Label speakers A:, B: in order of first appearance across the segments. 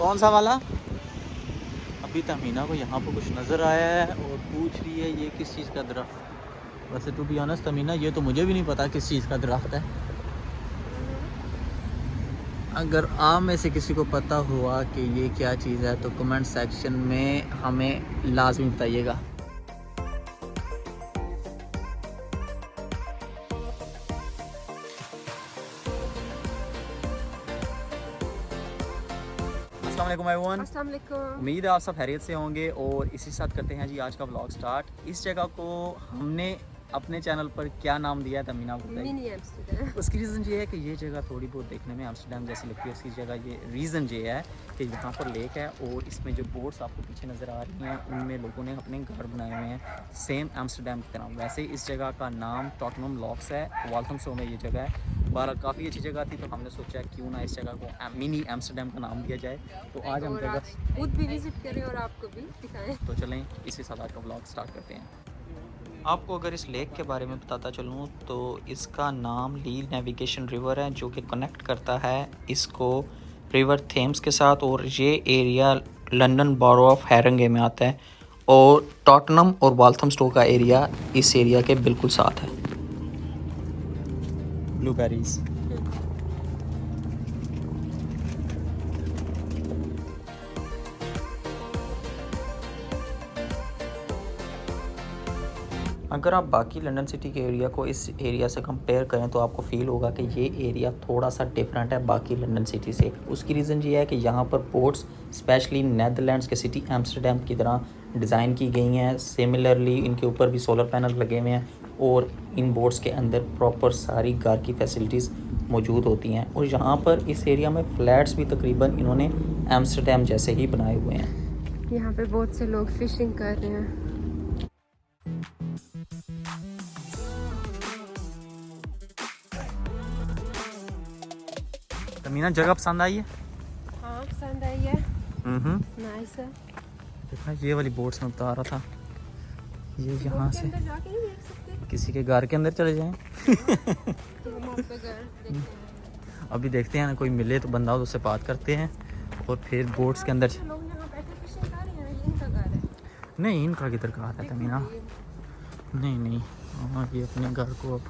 A: कौन सा वाला? अभी तमीना को यहाँ पर कुछ नज़र आया है और पूछ रही है ये किस चीज़ का दरख्त। वैसे टू बी ऑनेस्ट तमीना ये तो मुझे भी नहीं पता किस चीज़ का दरख्त है। अगर आप में से किसी को पता हुआ कि ये क्या चीज़ है तो कमेंट सेक्शन में हमें लाजमी बताइएगा। अस्सलाम वालेकुम एवरीवन।
B: अस्सलाम वालेकुम।
A: उम्मीद है आप सब खैरियत से होंगे और इसी साथ करते हैं जी आज का व्लॉग स्टार्ट। इस जगह को हमने अपने चैनल पर क्या नाम दिया है तमीना को बताइए।
B: Mini Amsterdam.
A: उसकी रीज़न ये है कि ये जगह थोड़ी बहुत देखने में एम्स्टर्डम जैसी लगती है। उसकी जगह ये रीज़न ये है कि यहाँ पर लेक है और इसमें जो बोट्स आपको पीछे नज़र आ रही हैं उनमें लोगों ने अपने घर बनाए हुए हैं सेम एम्स्टर्डम की तरह। वैसे इस जगह का नाम टॉटनहम लॉक्स है, वाल्थमस्टो में ये जगह है। बहरहाल काफ़ी अच्छी जगह थी तो हमने सोचा क्यों ना इस जगह को मिनी एम्स्टर्डम का नाम दिया जाए। तो आज हम
B: और आज खुद भी विजिट करें और आपको भी दिखाएं।
A: तो चलें इसी साथ आज का व्लॉग स्टार्ट करते हैं। आपको अगर इस लेक के बारे में बताता चलूँ तो इसका नाम लील नेविगेशन रिवर है जो कि कनेक्ट करता है इसको रिवर थेम्स के साथ और ये एरिया लंदन बॉरो ऑफ हैरिंगे में आता है और टॉटनहम और वाल्थमस्टो का एरिया इस एरिया के बिल्कुल साथ है। ब्लूबेरीज अगर आप बाकी लंदन सिटी के एरिया को इस एरिया से कंपेयर करें तो आपको फील होगा कि ये एरिया थोड़ा सा डिफरेंट है बाकी लंदन सिटी से। उसकी रीज़न ये है कि यहाँ पर बोट्स स्पेशली नेदरलैंड्स के सिटी एम्स्टर्डम की तरह डिज़ाइन की गई हैं। सिमिलरली इनके ऊपर भी सोलर पैनल लगे हुए हैं और इन बोट्स के अंदर प्रॉपर सारी घर की फैसिलिटीज़ मौजूद होती हैं। और यहाँ पर इस एरिया में फ्लैट्स भी तकरीबन इन्होंने एम्स्टर्डम जैसे ही बनाए हुए हैं।
B: यहाँ पे बहुत से लोग फिशिंग कर रहे हैं।
A: तमीना जगह पसंद आई है?
B: हाँ पसंद आई है। नाइस है।
A: देखना ये वाली बोट्स में बता रहा था ये यहाँ से
B: अंदर जाके नहीं देख सकते।
A: किसी के घर के अंदर चले जाएं।
B: तो हम आपका घर देखते हैं।
A: अभी देखते हैं ना कोई मिले तो बंदा उससे बात करते हैं और फिर बोट्स के अंदर।
B: लोग यहाँ बैठे फिशिंग कर रहे हैं, ये इनका घर है।
A: नहीं इनका किधर घर है तमीना? नहीं नहीं हाँ ये अपने घर को अब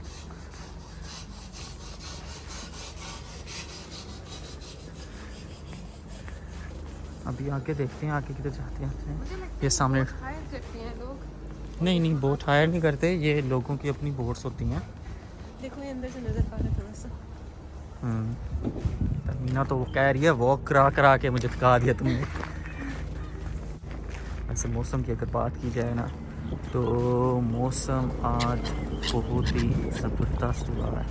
A: अभी आगे देखते हैं आगे किधर जाते हैं। ये सामने
B: हायर करते हैं लोग।
A: नहीं नहीं बोट हायर नहीं करते, ये लोगों की अपनी बोट्स होती हैं।
B: देखो ये अंदर से नजर आ रहा है थोड़ा सा।
A: तमीना तो वो कह रही है वॉक करा करा के मुझे थका दिया तुमने। वैसे मौसम की अगर बात की जाए ना तो मौसम आज बहुत ही ज़बरदस्त हुआ है।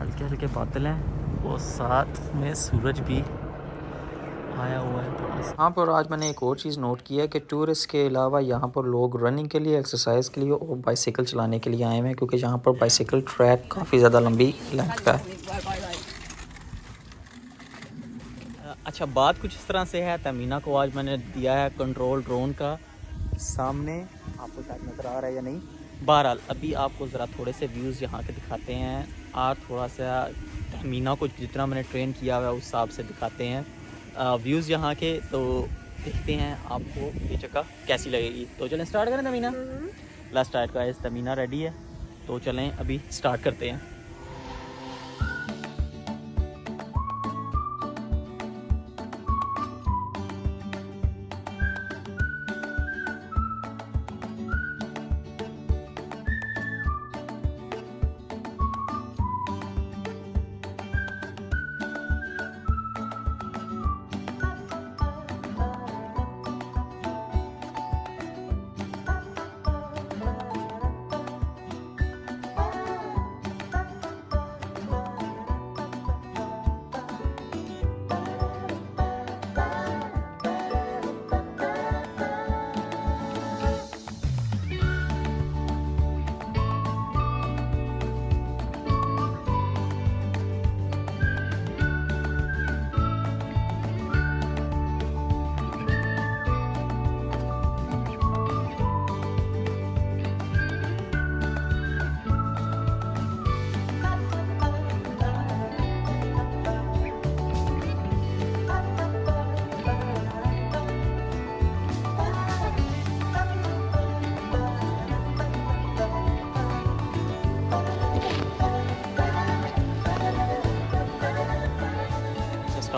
A: हल्के हल्के बादल हैं और साथ में सूरज भी आया हुआ है थोड़ा सा। यहाँ पर आज मैंने एक और चीज़ नोट की है कि टूरिस्ट के अलावा यहाँ पर लोग रनिंग के लिए, एक्सरसाइज के लिए और बाइसिकल चलाने के लिए आए हुए हैं क्योंकि यहाँ पर बाइसिकल ट्रैक काफ़ी ज़्यादा लंबी लेंथ का है। अच्छा बात कुछ इस तरह से है, तमीना को आज मैंने दिया है कंट्रोल ड्रोन का। सामने आपको शायद नज़र आ रहा है या नहीं, बहरहाल अभी आपको ज़रा थोड़े से व्यूज़ यहाँ के दिखाते हैं और थोड़ा सा तमीना को जितना मैंने ट्रेन किया हुआ है उस हिसाब से दिखाते हैं व्यूज़ यहाँ के। तो देखते हैं आपको ये जगह कैसी लगेगी। तो चलें स्टार्ट करें तमीना। लास्ट स्टार्ट का तमीना रेडी है तो चलें अभी स्टार्ट करते हैं।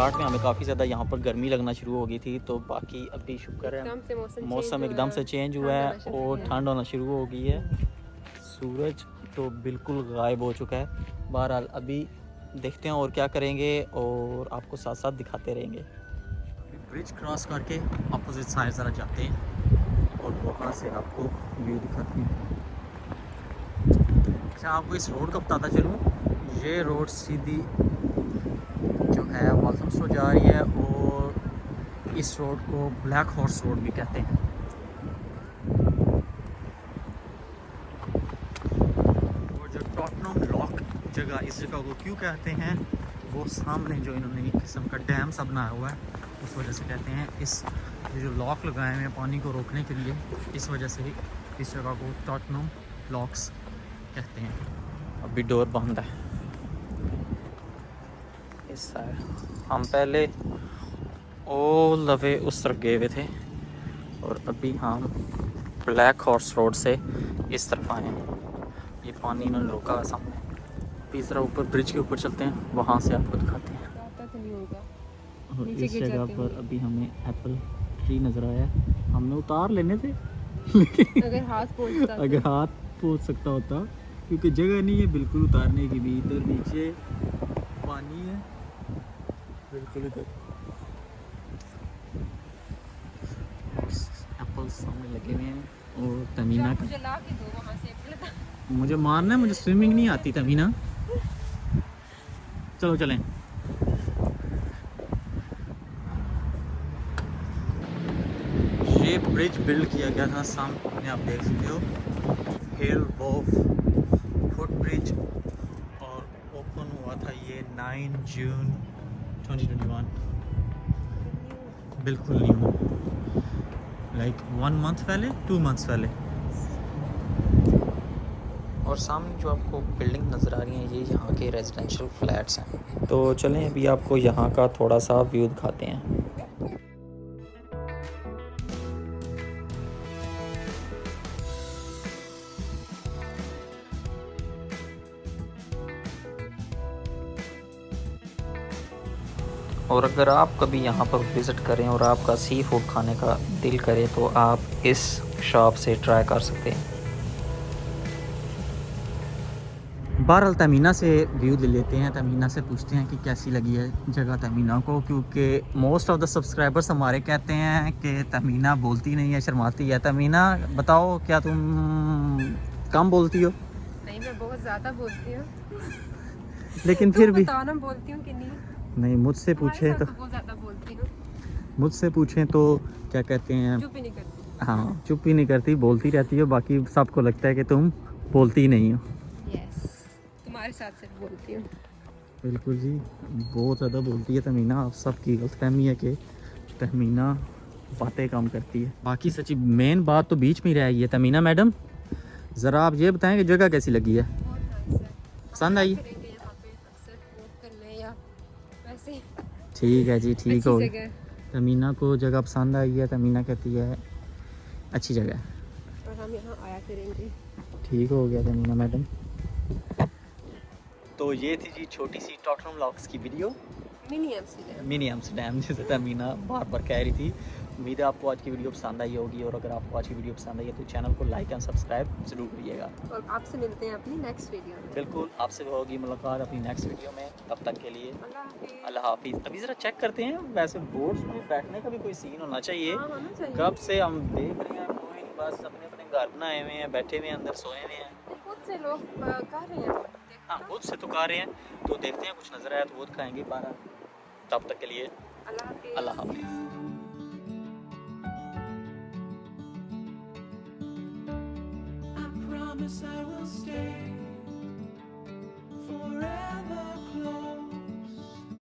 A: स्टार्ट में हमें काफ़ी ज़्यादा यहाँ पर गर्मी लगना शुरू हो गई थी, तो बाकी अभी शुक्र है
B: एकदम से
A: मौसम एकदम से चेंज हुआ है और ठंड होना शुरू हो गई है। सूरज तो बिल्कुल गायब हो चुका है। बहरहाल अभी देखते हैं और क्या करेंगे और आपको साथ साथ दिखाते रहेंगे। ब्रिज क्रॉस करके अपोजिट साइड ज़रा जाते हैं और वहाँ से आपको व्यू दिखाते हैं। अच्छा, आपको इस रोड का बताता चलूँ, ये रोड सीधी जो है वाल्थमस्टो जा रही है और इस रोड को ब्लैक हॉर्स रोड भी कहते हैं। और जो टॉटनम लॉक जगह, इस जगह को क्यों कहते हैं, वो सामने जो इन्होंने एक किस्म का डैम सा बनाया हुआ है उस वजह से कहते हैं। इस ये जो लॉक लगाए हुए हैं पानी को रोकने के लिए, इस वजह से ही इस जगह को टॉटनम लॉक्स कहते हैं। अभी डोर बंद है इस साइड। हम पहले ऑल द वे उस तरफ गए हुए थे और अभी हम ब्लैक हॉर्स रोड से इस तरफ आए हैं। ये पानी इन्होंने रोका है सामने। तीसरा ऊपर ब्रिज के ऊपर चलते हैं, वहाँ से आपको दिखाते हैं। और इस जगह पर अभी हमें एप्पल ट्री नज़र आया है। हमने उतार लेने थे
B: अगर हाथ
A: पहुँच सकता होता, क्योंकि जगह नहीं है बिल्कुल उतारने की भी। इधर नीचे पानी है बिल्कुल इधर। एप्पल सामने लगे हुए हैं और तमीना का
B: मुझे ला के दो वहाँ से एप्पल।
A: मुझे मारना है, मुझे स्विमिंग नहीं आती तमीना। चलो चलें। ये ब्रिज बिल्ड किया गया था, सामने आप देख सकते हो, हिल वॉफ फुट ब्रिज, और ओपन हुआ था ये 9 जून 2021। बिल्कुल न्यू, लाइक 1 मंथ पहले, 2 मंथ्स पहले। और सामने जो आपको बिल्डिंग नज़र आ रही है, ये यहाँ के रेजिडेंशियल फ्लैट्स हैं। तो चलें अभी आपको यहाँ का थोड़ा सा व्यू दिखाते हैं। और अगर आप कभी यहाँ पर विज़िट करें और आपका सी फूड खाने का दिल करे तो आप इस शॉप से ट्राई कर सकते हैं। बहरहाल तमीना से व्यू ले लेते हैं, तमीना से पूछते हैं कि कैसी लगी है जगह तमीना को, क्योंकि मोस्ट ऑफ द सब्सक्राइबर्स हमारे कहते हैं कि तमीना बोलती नहीं है, शर्माती है। तमीना बताओ, क्या तुम कम बोलती हो?
B: नहीं, मैं बहुत ज़्यादा बोलती हूँ।
A: लेकिन फिर भी
B: बताओ ना, बोलती हूँ कि नहीं?
A: मुझसे पूछे तो
B: बहुत ज़्यादा बोलती हूँ।
A: मुझसे पूछें तो क्या कहते हैं,
B: चुप ही नहीं करती।
A: हाँ, चुप ही नहीं करती, बोलती रहती हो। बाकी सबको लगता है कि तुम बोलती ही नहीं हो।
B: यस, तुम्हारे साथ सिर्फ बोलती हूँ।
A: बिल्कुल जी, बहुत ज़्यादा बोलती है तमीना। आप सबकी गलतफहमी है कि तमीना बातें कम करती है। बाकी सच्ची मेन बात तो बीच में ही रह गई है। तमीना मैडम, ज़रा आप ये बताएं कि जगह कैसी लगी है,
B: बहुत नाइस है।
A: पसंद आई?
B: करेंगे यहाँ पे अक्सर वॉक करने या वैसे।
A: ठीक है जी, ठीक हो।
B: अच्छी जगह है।
A: तमीना को जगह पसंद आई है, तमीना कहती है अच्छी जगह है।
B: और हम यहाँ आया करेंगे।
A: ठीक हो गया तमीना मैडम। तो ये थी जी छोटी सी टॉटनम लॉक्स की वीडियो, मिनी एम्स्टर्डम, जिसे तमीना बार बार कह रही थी। उम्मीद है आपको आज की वीडियो पसंद आई होगी, और अगर आपको आज की वीडियो पसंद आई है तो चैनल को लाइक एंड सब्सक्राइब जरूर करिएगा।
B: और आपसे मिलते हैं अपनी नेक्स्ट वीडियो में।
A: बिल्कुल, आपसे होगी मुलाकात अपनी नेक्स्ट वीडियो में। तब तक के लिए अल्लाह हाफिज़। अभी ज़रा चेक करते हैं, वैसे बोर्ड्स में बैठने का भी कोई सीन होना चाहिए।
B: हाँ, होना चाहिए।
A: कब से हम देख रहे हैं, कोई नहीं, बस अपने अपने घर बनाए हुए हैं, बैठे हुए हैं, अंदर सोए हुए हैं।
B: खुद से लोग कर रहे हैं।
A: हाँ, खुद से तो खा रहे हैं, तो देखते हैं कुछ नज़र आया तो वो खाएंगे। 12 तब तक के लिए अल्लाह हाफिज़।
C: I promise I will stay.